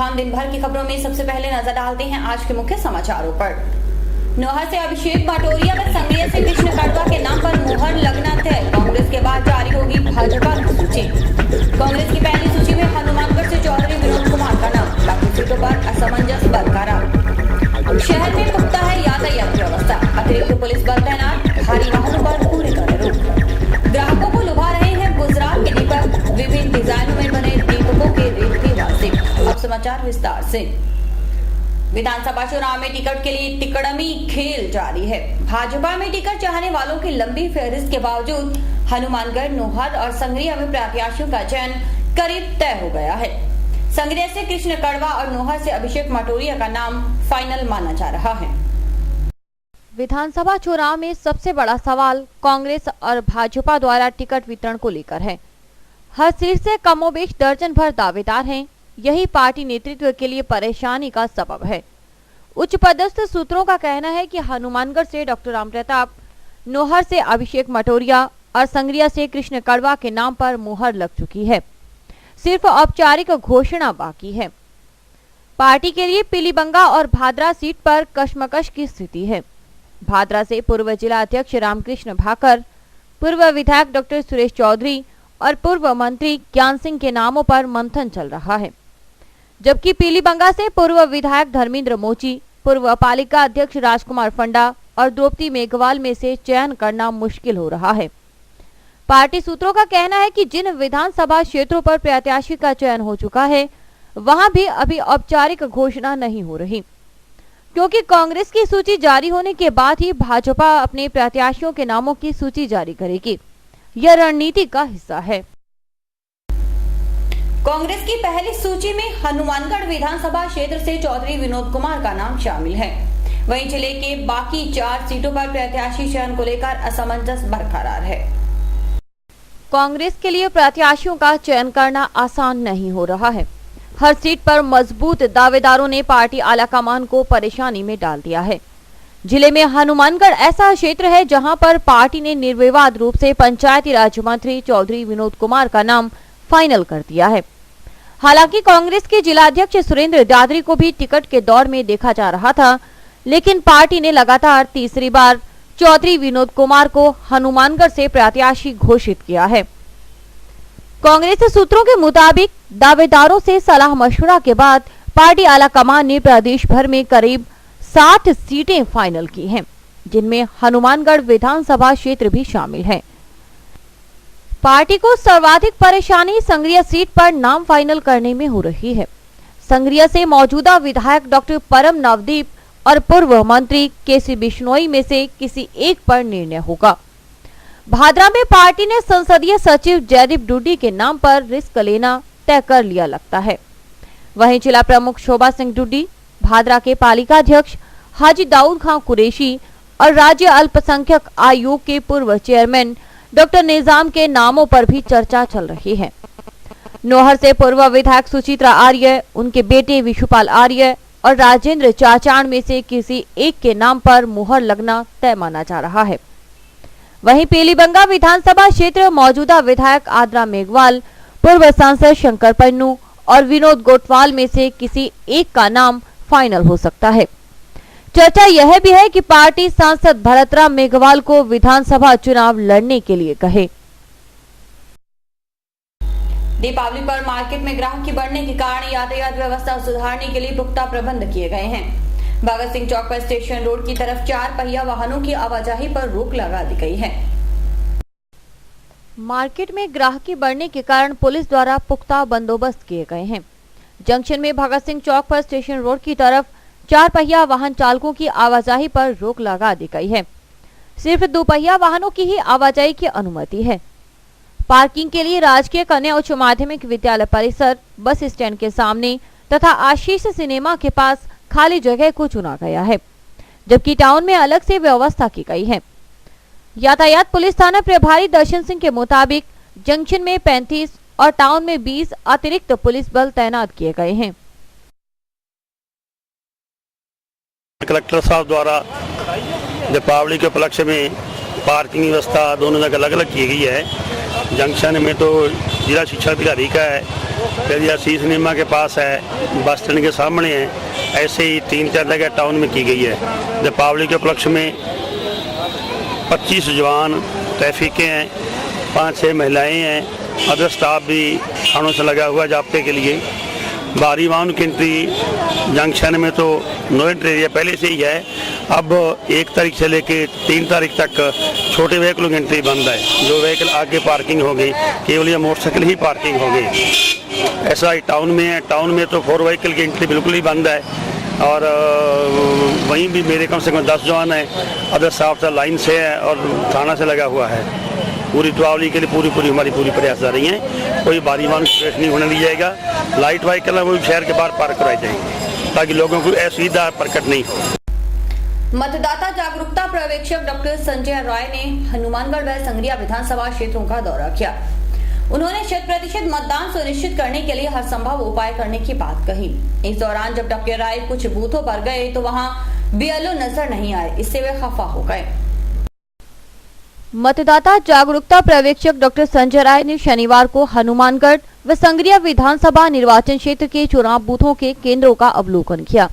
तमाम दिन भर की खबरों में सबसे पहले नजर डालते हैं आज के मुख्य समाचारों पर। नौहर से अभिषेक माटोरिया व संग्रिया से कृष्ण कड़वा के नाम पर मुहर लगना तय। कांग्रेस के बाद जारी होगी भाजपा की सूची। कांग्रेस की पहली सूची में हनुमानगढ़ से चौधरी विनोद कुमार का नाम, बाकी सीटों पर असमंजस बरकरार। शहर में पुख्ता है यातायात व्यवस्था, अतिरिक्त पुलिस बल तैनात, भारी वाहनों पर पूरी तरह रोक। ग्राहकों को लुभा रहे हैं गुजरात के दीपक, विभिन्न डिजाइनों में बने दीपकों के रेट वाजिब। अब समाचार विस्तार से। विधानसभा चुनाव में टिकट के लिए तिकड़मी खेल जारी है। भाजपा में टिकट चाहने वालों की लंबी फहरिस्त के बावजूद हनुमानगढ़, नौहर और संग्रिया में प्रत्याशियों का चयन करीब तय हो गया है। संग्रिया से कृष्ण कड़वा और नौहर से अभिषेक माटोरिया का नाम फाइनल माना जा रहा है। विधानसभा चुनाव में सबसे बड़ा सवाल कांग्रेस और भाजपा द्वारा टिकट वितरण को लेकर है। हर सीट से कमोबेश दर्जन भर दावेदार हैं। यही पार्टी नेतृत्व के लिए परेशानी का सबब है। उच्च पदस्थ सूत्रों का कहना है कि हनुमानगढ़ से डॉक्टर राम प्रताप, नौहर से अभिषेक माटोरिया और संग्रिया से कृष्ण कड़वा के नाम पर मुहर लग चुकी है। सिर्फ औपचारिक घोषणा बाकी है। पार्टी के लिए पीलीबंगा और भादरा सीट पर कशमकश की स्थिति है। भादरा से पूर्व जिला अध्यक्ष रामकृष्ण भाकर, पूर्व विधायक डॉक्टर सुरेश चौधरी और पूर्व मंत्री ज्ञान सिंह के नामों पर मंथन चल रहा है, जबकि पीलीबंगा से पूर्व विधायक धर्मेंद्र मोची, पूर्व पालिका अध्यक्ष राजकुमार फंडा और द्रौपदी मेघवाल में से चयन करना मुश्किल हो रहा है। पार्टी सूत्रों का कहना है कि जिन विधानसभा क्षेत्रों पर प्रत्याशी का चयन हो चुका है, वहां भी अभी औपचारिक घोषणा नहीं हो रही, क्योंकि कांग्रेस की सूची जारी होने के बाद ही भाजपा अपने प्रत्याशियों के नामों की सूची जारी करेगी। यह रणनीति का हिस्सा है। कांग्रेस की पहली सूची में हनुमानगढ़ विधानसभा क्षेत्र से चौधरी विनोद कुमार का नाम शामिल है। वहीं जिले के बाकी 4 सीटों पर प्रत्याशी चयन को लेकर असमंजस बरकरार है। कांग्रेस के लिए प्रत्याशियों का चयन करना आसान नहीं हो रहा है। हर सीट पर मजबूत दावेदारों ने पार्टी आलाकमान को परेशानी में डाल दिया है। जिले में हनुमानगढ़ ऐसा क्षेत्र है जहां पर पार्टी ने निर्विवाद रूप से पंचायती राज मंत्री चौधरी विनोद कुमार का नाम फाइनल कर दिया है। हालांकि कांग्रेस के जिलाध्यक्ष सुरेंद्र दादरी को भी टिकट के दौर में देखा जा रहा था, लेकिन पार्टी ने लगातार तीसरी बार चौधरी विनोद कुमार को हनुमानगढ़ से प्रत्याशी घोषित किया है। कांग्रेस सूत्रों के मुताबिक दावेदारों से सलाह मशवरा के बाद पार्टी आलाकमान ने प्रदेश भर में करीब 60 सीटें फाइनल की हैं, जिनमें हनुमानगढ़ विधानसभा क्षेत्र भी शामिल है। पार्टी को सर्वाधिक परेशानी संग्रिया सीट पर नाम फाइनल करने में हो रही है। संग्रिया से मौजूदा विधायक डॉक्टर परम नवदीप और पूर्व मंत्री केसी बिश्नोई में से किसी एक पर निर्णय होगा। भादरा में पार्टी ने संसदीय सचिव जयदीप डूडी के नाम पर रिस्क लेना तय कर लिया लगता है। वहीं जिला प्रमुख शोभा सिंह डूडी, भादरा के पालिका अध्यक्ष हाजी दाऊद खां कुरैशी और राज्य अल्पसंख्यक आयोग के पूर्व चेयरमैन डॉक्टर निजाम के नामों पर भी चर्चा चल रही है। नौहर से पूर्व विधायक सुचित्रा आर्य, उनके बेटे विशुपाल आर्य और राजेंद्र चाचाण में से किसी एक के नाम पर मुहर लगना तय माना जा रहा है। वहीं पीलीबंगा विधानसभा क्षेत्र मौजूदा विधायक आद्रा मेघवाल, पूर्व सांसद शंकर पन्नू और विनोद गोटवाल में से किसी एक का नाम फाइनल हो सकता है। चर्चा यह भी है कि पार्टी सांसद भरतराम मेघवाल को विधानसभा चुनाव लड़ने के लिए कहे। दीपावली पर मार्केट में ग्राहक की बढ़ने के कारण यातायात व्यवस्था सुधारने के लिए पुख्ता प्रबंध किए गए हैं। भगत सिंह चौक पर स्टेशन रोड की तरफ 4 पहिया वाहनों की आवाजाही पर रोक लगा दी गई है। मार्केट में ग्राहकी बढ़ने के कारण पुलिस द्वारा पुख्ता बंदोबस्त किए गए हैं। जंक्शन में भगत सिंह चौक पर स्टेशन रोड की तरफ 4 पहिया वाहन चालकों की आवाजाही पर रोक लगा दी गई है। सिर्फ 2 पहिया वाहनों की ही आवाजाही की अनुमति है। पार्किंग के लिए राजकीय कन्या उच्च माध्यमिक विद्यालय परिसर, बस स्टैंड के सामने तथा आशीष सिनेमा के पास खाली जगह को चुना गया है, जबकि टाउन में अलग से व्यवस्था की गई है। यातायात पुलिस थाना प्रभारी दर्शन सिंह के मुताबिक जंक्शन में 35 और टाउन में 20 अतिरिक्त पुलिस बल तैनात किए गए हैं। कलेक्टर साहब द्वारा दीपावली के उपलक्ष्य में पार्किंग व्यवस्था दोनों जगह अलग अलग की गई है। जंक्शन में तो जिला शिक्षा अधिकारी का है, फिर आशीष सिनेमा के पास है, बस स्टैंड के सामने है। ऐसे ही 3-4 जगह टाउन में की गई है। दीपावली के उपलक्ष्य में 25 जवान ट्रैफिकें हैं, 5-6 महिलाएं हैं, अदर स्टाफ भी थानों से लगा हुआ जाब्ते के लिए। भारी वाहन की एंट्री जंक्शन में तो नो एंट्री एरिया पहले से ही है। अब 1 तारीख से लेके 3 तारीख तक छोटे व्हीकलों की एंट्री बंद है। जो व्हीकल आगे पार्किंग होगी केवल ये मोटरसाइकिल ही पार्किंग होगी। ऐसा ही टाउन में है। टाउन में तो 4 व्हीकल की एंट्री बिल्कुल ही बंद है। और वहीं भी मेरे कम से कम 10 जवान हैं, अदर स्टाफ लाइन से है और थाना से लगा हुआ है। पूरी दीपावली के लिए पूरी हमारी प्रयास जा रही हैं। कोई भारी वाहन स्ट्रेस नहीं होने दिया जाएगा। लाइट व्हीकल है वो शहर के बाहर पार्क कराई जाएंगे ताकि लोगों को असुविधा प्रकट नहीं हो। मतदाता जागरूकता पर्यवेक्षक डॉक्टर संजय राय ने हनुमानगढ़ व संगरिया विधानसभा क्षेत्रों का दौरा किया। उन्होंने 100% मतदान सुनिश्चित करने के लिए हर संभव उपाय करने की बात कही। इस दौरान जब डॉक्टर राय कुछ बूथों पर गए तो वहां बीएलओ नजर नहीं आए, इससे वे खफा हो गए। मतदाता जागरूकता पर्यवेक्षक डॉक्टर संजय राय ने शनिवार को हनुमानगढ़ व संगरिया विधानसभा निर्वाचन क्षेत्र के चुनाव बूथों के केंद्रों का अवलोकन किया।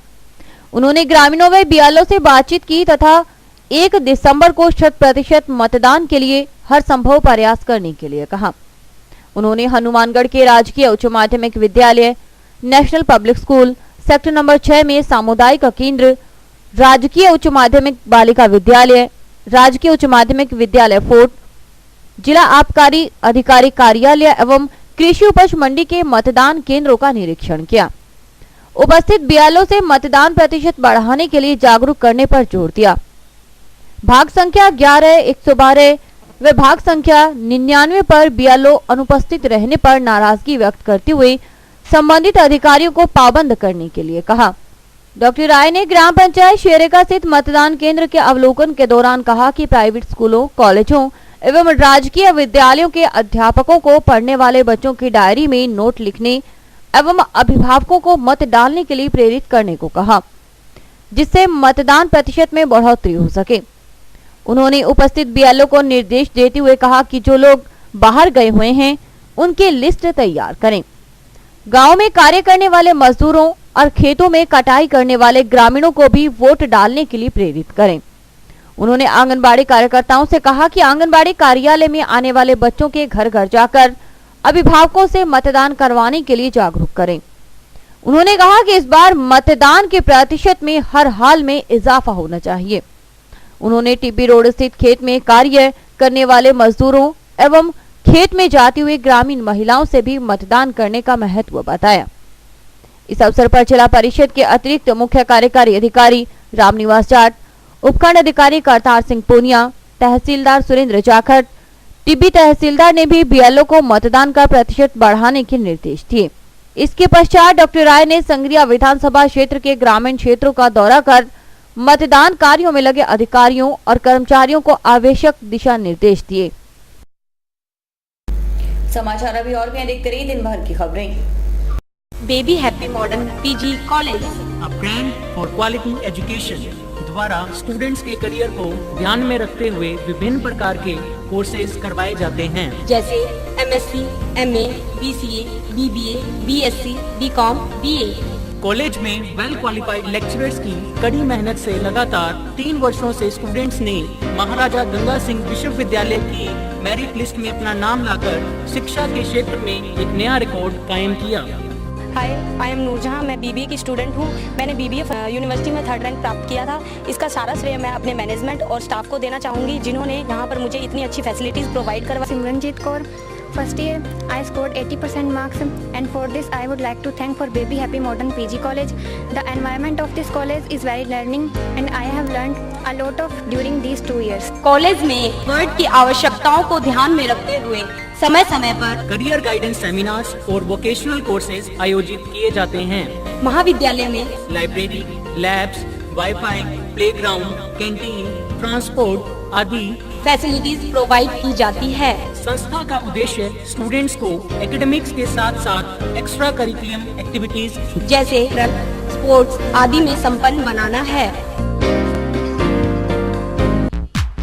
उन्होंने ग्रामीणों व बीएलओ से बातचीत की तथा 1 दिसंबर को 100% मतदान के लिए हर संभव प्रयास करने के लिए कहा। उन्होंने हनुमानगढ़ के राजकीय उच्च माध्यमिक विद्यालय, national public school, sector number 6 में सामुदायिक केंद्र, राजकीय उच्च माध्यमिक बालिका विद्यालय, राजकीय उच्च माध्यमिक विद्यालय फोर्ट, जिला आबकारी अधिकारी कार्यालय एवं कृषि उपज मंडी के मतदान केंद्रों का निरीक्षण किया। उपस्थित बीएलओ से मतदान प्रतिशत बढ़ाने के लिए जागरूक करने पर जोर दिया। भाग संख्या 11, 112 व भाग संख्या 99 पर बीएलओ अनुपस्थित रहने पर नाराजगी व्यक्त करते हुए संबंधित अधिकारियों को पाबंद करने के लिए कहा। डॉक्टर राय ने ग्राम पंचायत शेरेका स्थित मतदान केंद्र के अवलोकन के दौरान कहा कि प्राइवेट स्कूलों, कॉलेजों एवं राजकीय विद्यालयों के अध्यापकों को पढ़ने वाले बच्चों की डायरी में नोट लिखने एवं अभिभावकों को मत डालने के लिए प्रेरित करने को कहा, जिससे मतदान प्रतिशत में बढ़ोतरी हो सके। उन्होंने उपस्थित बीएलओ को निर्देश देते हुए कहा कि जो लोग बाहर गए हुए हैं उनकी लिस्ट तैयार करें। गांव में कार्य करने वाले मजदूरों और खेतों में कटाई करने वाले ग्रामीणों को भी वोट डालने के लिए प्रेरित करें। उन्होंने आंगनबाड़ी कार्यकर्ताओं से कहा कि आंगनबाड़ी कार्यालय में आने वाले बच्चों के घर घर जाकर अभिभावकों से मतदान करवाने के लिए जागरूक करें। उन्होंने कहा कि इस बार मतदान के प्रतिशत में हर हाल में इजाफा होना चाहिए। उन्होंने टीबी रोड स्थित खेत में कार्य करने वाले मजदूरों एवं खेत में जाती हुई ग्रामीण महिलाओं से भी मतदान करने का महत्व बताया। इस अवसर पर जिला परिषद के अतिरिक्त मुख्य कार्यकारी अधिकारी रामनिवास जाट, उपखंड अधिकारी करतार सिंह पूनिया, तहसीलदार सुरेंद्र जाखड़, टिब्बी तहसीलदार ने भी बीएलओ को मतदान का प्रतिशत बढ़ाने के निर्देश दिए। इसके पश्चात डॉक्टर राय ने संगरिया विधानसभा क्षेत्र के ग्रामीण क्षेत्रों का दौरा कर मतदान कार्यों में लगे अधिकारियों और कर्मचारियों को आवश्यक दिशा निर्देश दिए। समाचार अभी और भी देखते रहिए दिन भर की खबरें। Baby happy modern PG college, a brand for quality education द्वारा स्टूडेंट्स के करियर को ध्यान में रखते हुए विभिन्न प्रकार के कोर्सेज करवाए जाते हैं, जैसे MSc, MA, BCA, BBA, BSc, BCom, BA. College में वेल क्वालिफाइड लेक्चरर्स की कड़ी मेहनत से लगातार 3 वर्षों से स्टूडेंट्स ने महाराजा गंगा सिंह विश्वविद्यालय की मेरिट लिस्ट में अपना नाम लाकर शिक्षा के क्षेत्र में एक नया रिकॉर्ड कायम किया। हाय, आई एम नूरजहां, मैं बीबीए की स्टूडेंट हूं। मैंने बीबीए यूनिवर्सिटी में 3rd रैंक प्राप्त किया था। इसका सारा श्रेय मैं अपने मैनेजमेंट और स्टाफ को देना चाहूँगी, जिन्होंने यहाँ पर मुझे इतनी अच्छी फैसिलिटीज़ प्रोवाइड करवा। Simranjeet Kaur, first year I scored 80% marks, and for this I would like to thank for Baby Happy Modern PG College. The environment of this college is very learning and I have learned a lot of during these 2 years. College में word की आवश्यकताओं को ध्यान में रखते हुए समय समय पर करियर गाइडेंस सेमिनार्स और वोकेशनल कोर्सेज आयोजित किए जाते हैं। महाविद्यालय में library, labs, wifi, playground, canteen, transport आदि फैसिलिटीज प्रोवाइड की जाती है। संस्था का उद्देश्य स्टूडेंट्स को एकेडमिक्स के साथ साथ एक्स्ट्रा करिकुलम एक्टिविटीज जैसे स्पोर्ट्स आदि में संपन्न बनाना है।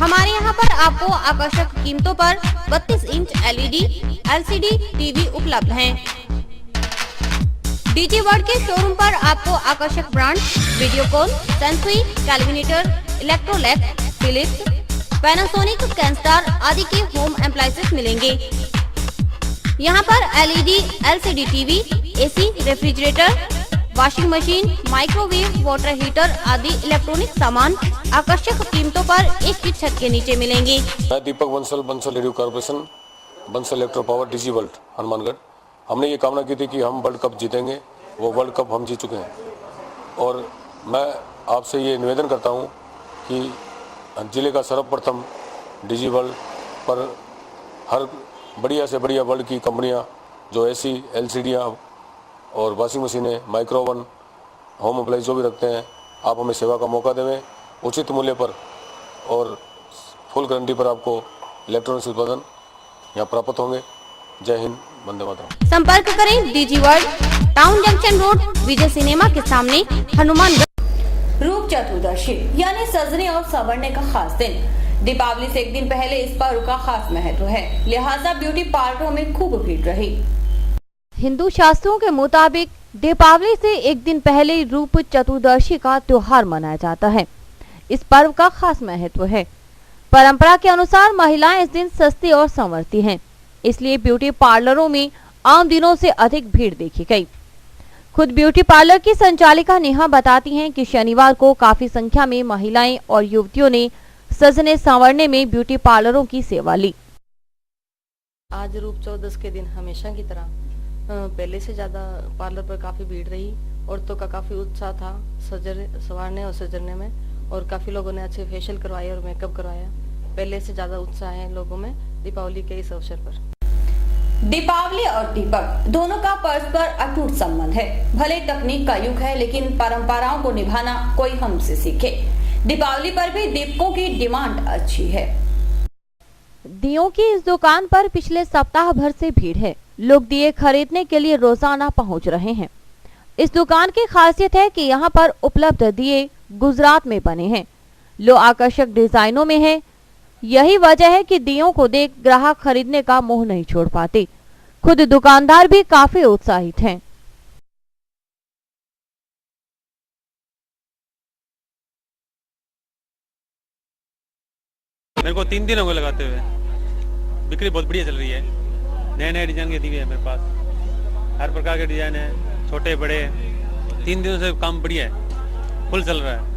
हमारे यहाँ पर आपको आकर्षक कीमतों पर 32 इंच LED, LCD टीवी उपलब्ध हैं। डीजी वर्ल्ड के शोरूम पर आपको आकर्षक brand Videocon, Sansui, Kelvinator, Electrolux, Philips, Panasonic, Kenstar आदि के होम अप्लायंसेस मिलेंगे। यहाँ पर LED, LCD TV, AC, refrigerator, washing machine, microwave, water heater आदि इलेक्ट्रॉनिक सामान आकर्षक कीमतों पर एक ही छत के नीचे मिलेंगे। मैं Deepak Bansal radio corporation, Bansal electro power, DG world, Hanumangarh. हमने ये कामना की थी कि हम वर्ल्ड कप जीतेंगे, वो वर्ल्ड कप हम जीत चुके हैं। और मैं आपसे ये निवेदन करता हूँ कि जिले का सर्वप्रथम डीजी वर्ल्ड पर हर बढ़िया से बढ़िया वर्ल्ड की कंपनियाँ जो AC, LCD और वॉशिंग मशीनें, माइक्रोवन, होम अप्लायंस जो भी रखते हैं, आप हमें सेवा का मौका देवें उचित मूल्य पर और फुल गारंटी पर आपको इलेक्ट्रॉनिक्स उत्पादन यहाँ प्राप्त होंगे। जय हिंद, वंदे मातरम। संपर्क करें DG world, town junction road, Vijay cinema के सामने, हनुमानगढ़। रूप चतुर्दशी यानी सजने और संवरने का खास दिन। दीपावली से एक दिन पहले इस पर्व का खास महत्व है, लिहाजा ब्यूटी पार्लरों में खूब भीड़ रही। हिंदू शास्त्रों के मुताबिक दीपावली से एक दिन पहले रूप चतुर्दशी का त्योहार मनाया जाता है। इस पर्व का खास महत्व है। परंपरा के अनुसार महिलाएं इस दिन सजती और संवरती हैं, इसलिए ब्यूटी पार्लरों में आम दिनों से अधिक भीड़ देखी गई। खुद ब्यूटी पार्लर की संचालिका नेहा बताती हैं कि शनिवार को काफी संख्या में महिलाएं और युवतियों ने सजने संवरने में ब्यूटी पार्लरों की सेवा ली। आज रूप चौदस के दिन हमेशा की तरह पहले से ज्यादा पार्लर पर काफी भीड़ रही। औरतों का काफी उत्साह था संवारने और सजने में, और काफी लोगों ने अच्छे फेशियल करवाए और मेकअप करवाया। पहले से ज्यादा उत्साह है लोगों में दीपावली के इस अवसर पर। दीपावली और दीपक दोनों का परस्पर अटूट संबंध है। भले तकनीक का युग है, लेकिन परंपराओं को निभाना कोई हमसे सीखे। दीपावली पर भी दीपकों की डिमांड अच्छी है। दियों की इस दुकान पर पिछले सप्ताह भर से भीड़ है। लोग दिए खरीदने के लिए रोजाना पहुंच रहे हैं। इस दुकान की खासियत है कि यहाँ पर उपलब्ध दिए गुजरात में बने हैं। लो आकर्षक डिजाइनों में है। यही वजह है कि दियों को देख ग्राहक खरीदने का मोह नहीं छोड़ पाते। खुद दुकानदार भी काफी उत्साहित हैं। मेरे को 3 दिन हो गए लगाते हुए। बिक्री बहुत बढ़िया चल रही है। नए नए डिजाइन के दिए हैं मेरे पास, हर प्रकार के डिजाइन है, छोटे बड़े। 3 दिनों से काम बढ़िया है, फुल चल रहा है।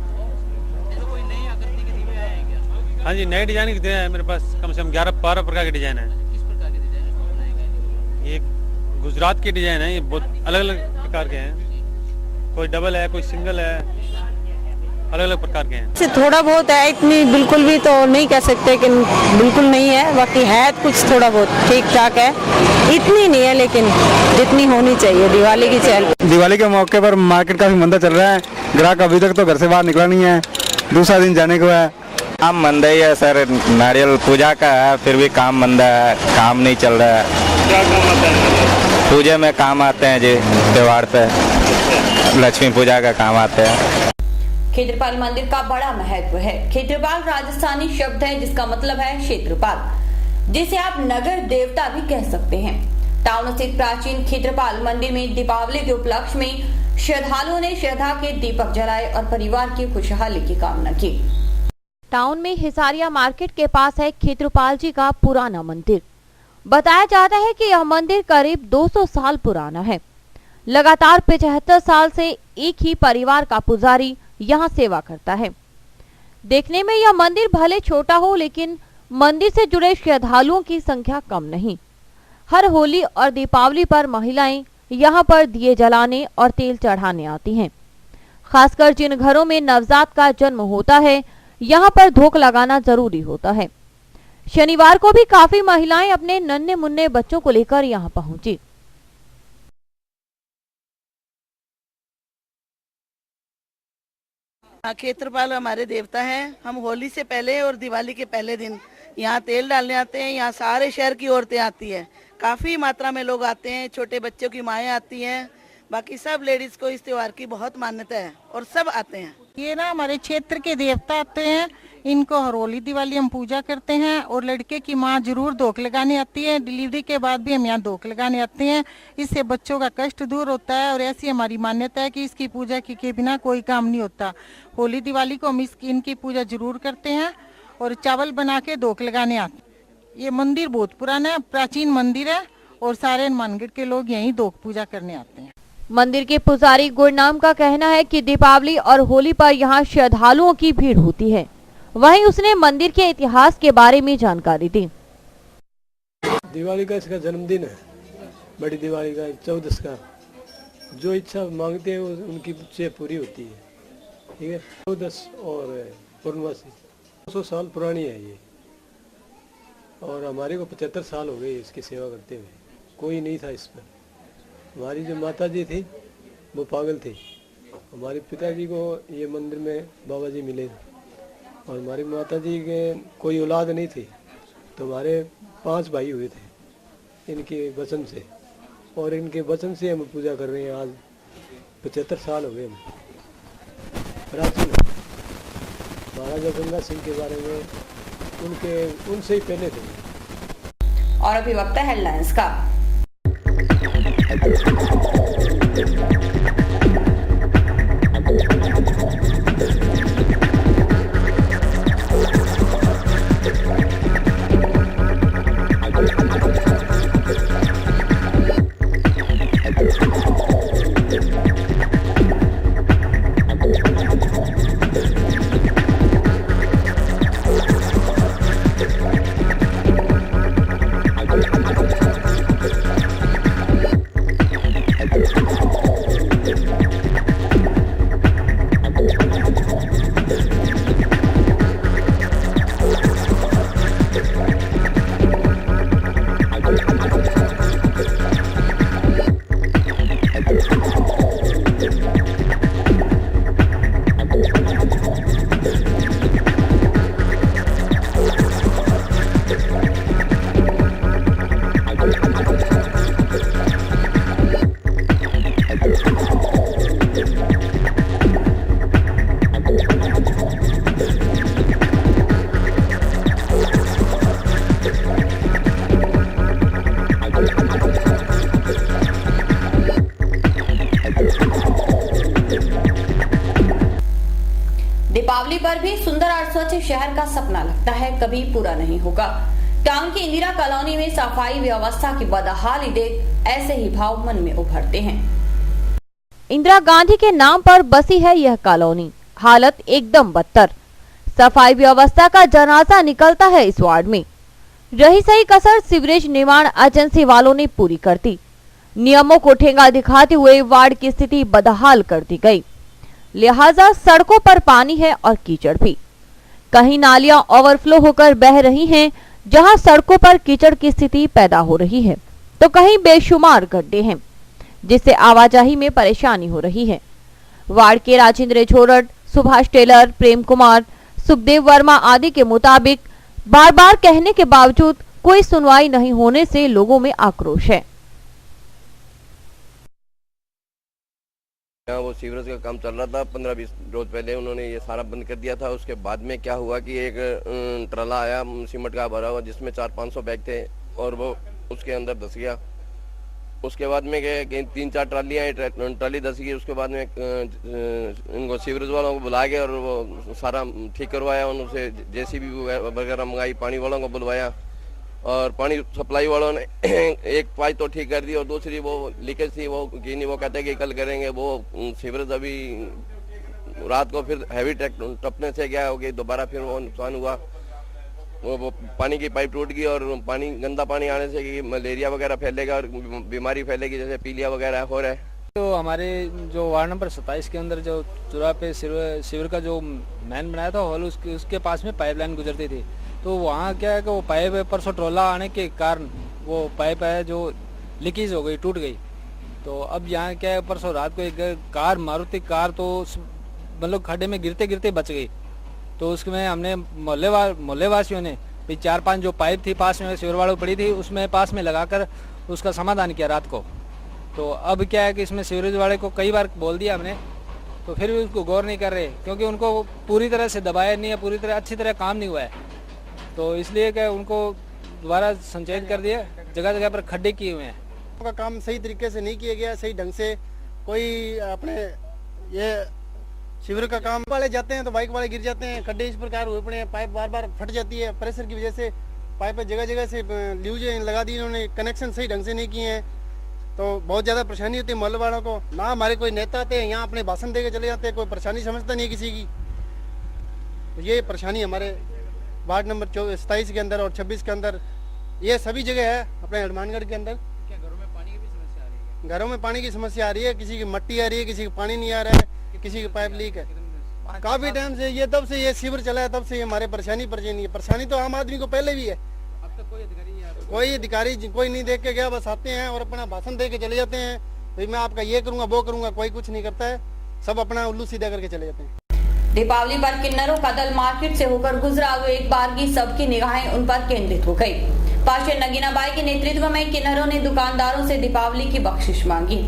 हाँ जी, नए डिजाइन के दिए हैं मेरे पास, कम से कम 11-12 प्रकार के डिजाइन है। ये गुजरात के डिजाइन है, ये बहुत अलग अलग प्रकार के हैं। कोई डबल है, कोई सिंगल है, अलग अलग प्रकार के हैं। थोड़ा बहुत है, इतनी बिल्कुल भी तो नहीं कह सकते कि बिल्कुल नहीं है। बाकी है कुछ थोड़ा बहुत ठीक ठाक है, इतनी नहीं है लेकिन जितनी होनी चाहिए दिवाली की चहल। दिवाली के मौके पर मार्केट काफी मंदा चल रहा है। ग्राहक अभी तक तो घर से बाहर निकला नहीं है, दूसरा दिन जाने को है। काम मंदा ही है सर, नारियल पूजा का है, फिर भी काम मंदा है, काम नहीं चल रहा है। क्या काम आता है? पूजा में काम आते हैं जी, त्योहार पे लक्ष्मी पूजा का काम आते हैं। क्षेत्रपाल मंदिर का बड़ा महत्व है। क्षेत्रपाल राजस्थानी शब्द है जिसका मतलब है क्षेत्रपाल, जिसे आप नगर देवता भी कह सकते हैं। टाउन स्थित प्राचीन क्षेत्रपाल मंदिर में दीपावली के उपलक्ष्य में श्रद्धालुओं ने श्रद्धा के दीपक जलाए और परिवार की खुशहाली की कामना की। टाउन में हिसारिया मार्केट के पास है क्षेत्रपाल जी का पुराना मंदिर। बताया जाता है कि यह मंदिर करीब 200 साल पुराना है। लगातार 75 साल से एक ही परिवार का पुजारी यहाँ सेवा करता है। देखने में यह मंदिर भले छोटा हो, लेकिन मंदिर से जुड़े श्रद्धालुओं की संख्या कम नहीं। हर होली और दीपावली पर महिलाएं यहाँ पर दिए जलाने और तेल चढ़ाने आती हैं। खासकर जिन घरों में नवजात का जन्म होता है, यहाँ पर धोख लगाना जरूरी होता है। शनिवार को भी काफी महिलाएं अपने नन्हे मुन्ने बच्चों को लेकर यहाँ पहुंची। क्षेत्रपाल हमारे देवता हैं। हम होली से पहले और दिवाली के पहले दिन यहाँ तेल डालने आते हैं। यहाँ सारे शहर की औरतें आती हैं, काफी मात्रा में लोग आते हैं, छोटे बच्चों की माएँ आती हैं, बाकी सब लेडीज को इस त्योहार की बहुत मान्यता है और सब आते हैं। ये ना हमारे क्षेत्र के देवता आते हैं, इनको हर होली दिवाली हम पूजा करते हैं और लड़के की माँ जरूर धोख लगाने आती है। डिलीवरी के बाद भी हम यहाँ धोख लगाने आते हैं, इससे बच्चों का कष्ट दूर होता है और ऐसी हमारी मान्यता है कि इसकी पूजा के बिना कोई काम नहीं होता। होली दिवाली को हम इनकी पूजा जरूर करते हैं और चावल बना के धोख लगाने आते हैं। ये मंदिर बहुत पुराना है, प्राचीन मंदिर है और सारे हनुमानगढ़ के लोग यहीं धोख पूजा करने आते हैं। मंदिर के पुजारी गुरनाम का कहना है कि दीपावली और होली पर यहाँ श्रद्धालुओं की भीड़ होती है। वहीं उसने मंदिर के इतिहास के बारे में जानकारी दी। दिवाली का इसका जन्मदिन है, बड़ी दिवाली का 14 का। जो इच्छा मांगते हैं उनकी इच्छा पूरी होती है। ठीक है, 14 और पूर्णमासी 200 साल पुरानी है ये और हमारे को 75 साल हो गए इसकी सेवा करते हुए। कोई नहीं था इस पर। हमारी जो माता जी थी वो पागल थी। हमारे पिताजी को ये मंदिर में बाबा जी मिले और हमारी माता जी के कोई औलाद नहीं थी, तो हमारे 5 भाई हुए थे इनके वचन से और इनके वचन से हम पूजा कर रहे हैं। आज 75 साल हो गए हम। प्राचीन महाराजा गंगा सिंह के बारे में उनसे ही पहले थे। और अभी वक्त है हेडलाइंस का। दीपावली पर भी सुंदर और स्वच्छ शहर का सपना लगता है कभी पूरा नहीं होगा। टाउन की इंदिरा कॉलोनी में सफाई व्यवस्था की बदहाली देख ऐसे ही भाव मन में उभरते हैं। इंदिरा गांधी के नाम पर बसी है यह कॉलोनी, हालत एकदम बदतर। सफाई व्यवस्था का जनाजा निकलता है इस वार्ड में। रही सही कसर सीवरेज निर्माण एजेंसी वालों ने पूरी कर दी। नियमों को ठेंगा दिखाते हुए वार्ड की स्थिति बदहाल कर दी गई। लिहाजा सड़कों पर पानी है और कीचड़ भी। कहीं नालियां ओवरफ्लो होकर बह रही हैं, जहां सड़कों पर कीचड़ की स्थिति पैदा हो रही है, तो कहीं बेशुमार गड्ढे हैं, जिससे आवाजाही में परेशानी हो रही है। वार्ड के राजेंद्र झोरड, सुभाष टेलर, प्रेम कुमार, सुखदेव वर्मा आदि के मुताबिक बार बार कहने के बावजूद कोई सुनवाई नहीं होने से लोगों में आक्रोश है। यहाँ वो सीवरेज का काम चल रहा था, 15-20 रोज पहले उन्होंने ये सारा बंद कर दिया था। उसके बाद में क्या हुआ कि एक ट्रला आया सीमेंट का भरा हुआ, जिसमें 400-500 बैग थे और वो उसके अंदर धस गया। उसके बाद में 3-4 ट्रालियाँ ट्राली धस गई। उसके बाद में इनको सीवरेज वालों को बुला के और वो सारा ठीक करवाया। उनसे जेसीबी वगैरह मंगाई, पानी वालों को बुलवाया और पानी सप्लाई वालों ने एक पाइप तो ठीक कर दी और दूसरी वो लीकेज थी वो की नहीं, वो कहते हैं कि कल करेंगे। वो सीवरेज अभी रात को फिर हैवी टपने से क्या हो गई, दोबारा फिर वो नुकसान हुआ। वो पानी की पाइप टूट गई और पानी गंदा पानी आने से कि मलेरिया वगैरह फैलेगा और बीमारी फैलेगी, जैसे पीलिया वगैरह हो रहा है। तो हमारे जो वार्ड नंबर 27 के अंदर जो चुरा पे सीवर का जो मैन बनाया था हॉल, उसके पास में पाइपलाइन गुजरती थी। तो वहाँ क्या है कि वो पाइप परसों ट्रोला आने के कारण वो पाइप है जो लीकेज हो गई, टूट गई। तो अब यहाँ क्या है, परसों रात को एक कार, मारुति कार, तो मतलब खड्डे में गिरते गिरते बच गई। तो उसमें हमने मोहल्ले वासियों ने 4-5 जो पाइप थी पास में सीवर वालों पड़ी थी, उसमें पास में लगाकर उसका समाधान किया रात को। तो अब क्या है कि इसमें सीवरेज वाले को कई बार बोल दिया हमने, तो फिर भी उसको गौर नहीं कर रहे, क्योंकि उनको पूरी तरह से दबाया नहीं है, पूरी तरह अच्छी तरह काम नहीं हुआ है। तो इसलिए क्या उनको दोबारा संचयित कर दिया, जगह जगह पर खड्डे किए हुए हैं। का काम सही तरीके से नहीं किया गया, सही ढंग से कोई अपने ये शिविर का काम वाले जाते हैं तो बाइक वाले गिर जाते हैं, खड्डे इस प्रकार हुए पड़े हैं, पाइप बार बार फट जाती है प्रेशर की वजह से, पाइप जगह जगह से ल्यूजें लगा दी इन्होंने, कनेक्शन सही ढंग से नहीं किए हैं, तो बहुत ज़्यादा परेशानी होती है मोहल्ले वालों को। ना हमारे कोई नेता आते हैं यहाँ अपने भाषण दे के चले जाते हैं, कोई परेशानी समझता नहीं है किसी की। तो ये परेशानी हमारे वार्ड नंबर 27 के अंदर और 26 के अंदर ये सभी जगह है। अपने हनुमानगढ़ के अंदर क्या घरों में पानी की भी समस्या आ रही है? घरों में पानी की समस्या आ रही है, किसी की मट्टी आ रही है, किसी का पानी नहीं आ रहा है, किसी की पाइप लीक है। काफी टाइम से ये, तब से ये शिविर चला है तब से ये हमारे परेशानी है। परेशानी तो आम आदमी को पहले भी है। अब तक कोई अधिकारी नहीं आता? कोई अधिकारी कोई नहीं देख के गया, बस आते हैं और अपना भाषण दे के चले जाते हैं, भाई मैं आपका ये करूंगा वो करूंगा, कोई कुछ नहीं करता है, सब अपना उल्लू सीधा करके चले जाते हैं। दीपावली पर किन्नरों का दल मार्केट से होकर गुजरा, वो एक बार की सबकी निगाहें उन पर केंद्रित हो गई। पार्षद नगीना बाई के नेतृत्व में किन्नरों ने दुकानदारों से दीपावली की बख्शिश मांगी।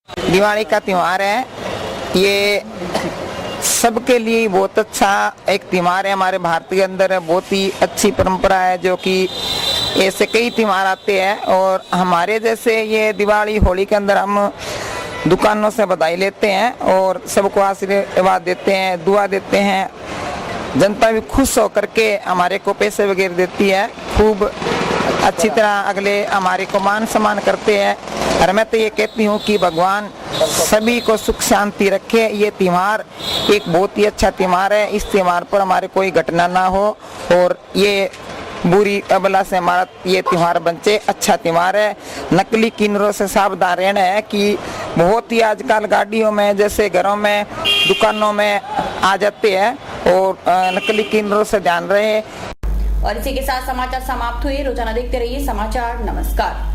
दिवाली का त्यौहार है, ये सबके लिए बहुत अच्छा एक त्यौहार है। हमारे भारत के अंदर बहुत ही अच्छी परंपरा है, जो कि ऐसे कई त्यौहार आते हैं और हमारे जैसे ये दिवाली होली के अंदर हम दुकानों से बधाई लेते हैं और सबको आशीर्वाद देते हैं, दुआ देते हैं। जनता भी खुश होकर के हमारे को पैसे वगैरह देती है, खूब अच्छी तरह अगले हमारे को मान सम्मान करते हैं। और मैं तो ये कहती हूँ कि भगवान सभी को सुख शांति रखे। ये त्यौहार एक बहुत ही अच्छा त्यौहार है, इस त्यौहार पर हमारे कोई घटना ना हो और ये बुरी अबला से हमारा ये त्यौहार बचे। अच्छा त्यौहार है। नकली किन्नरों से सावधान रहना है कि बहुत ही आजकल गाड़ियों में जैसे घरों में दुकानों में आ जाते हैं और नकली किन्नरों से ध्यान रहे। और इसी के साथ समाचार समाप्त हुए। रोजाना देखते रहिए समाचार। नमस्कार।